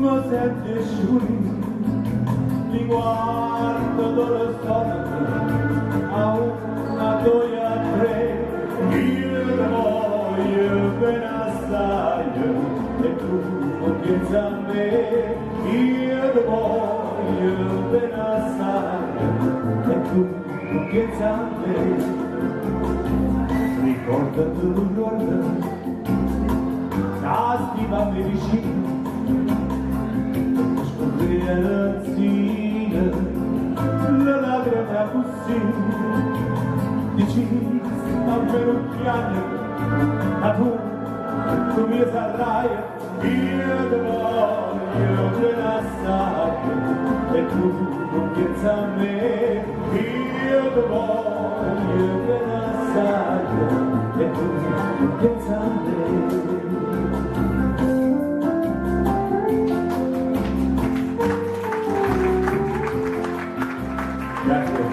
ma senti sciuri, li guardo dallo stomaco a una, due, a tre. Io ti voglio bene assai e tu non pensi a me. Io ti voglio bene assai e tu non pensi a me. Ricordati, la stivami vicino, scorrere l'azzina, la lacrima così, dici almeno un piano, ma tu mi sarai, io ti voglio bene assai e tu non pensi a me. Io ti voglio bene assai e tu non pensi a me. Grazie.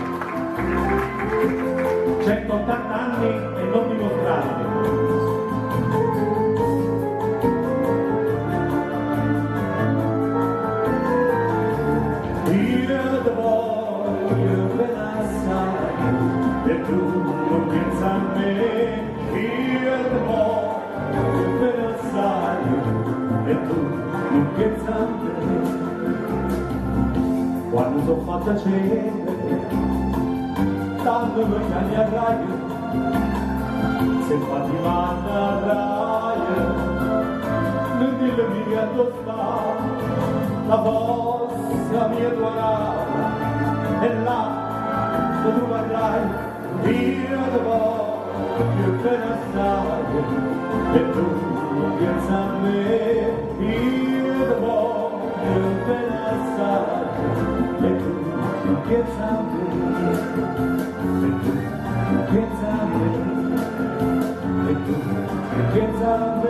180 anni e non dimostrati. Io ti voglio bene assai e tu non pensi a me. Io ti voglio bene assai e tu non pensi a me. Quando sono fatta cena, tanto noi cani a raio, se fatti manna a raio, non dillo mica dove sta, la vostra mia guarda, e là dove tu varrai, io ti voglio bene assai, e tu non pensi a me. Io ti voglio bene assai, e tu non pensi a me. E tu non pensi a me. E tu non pensi a me.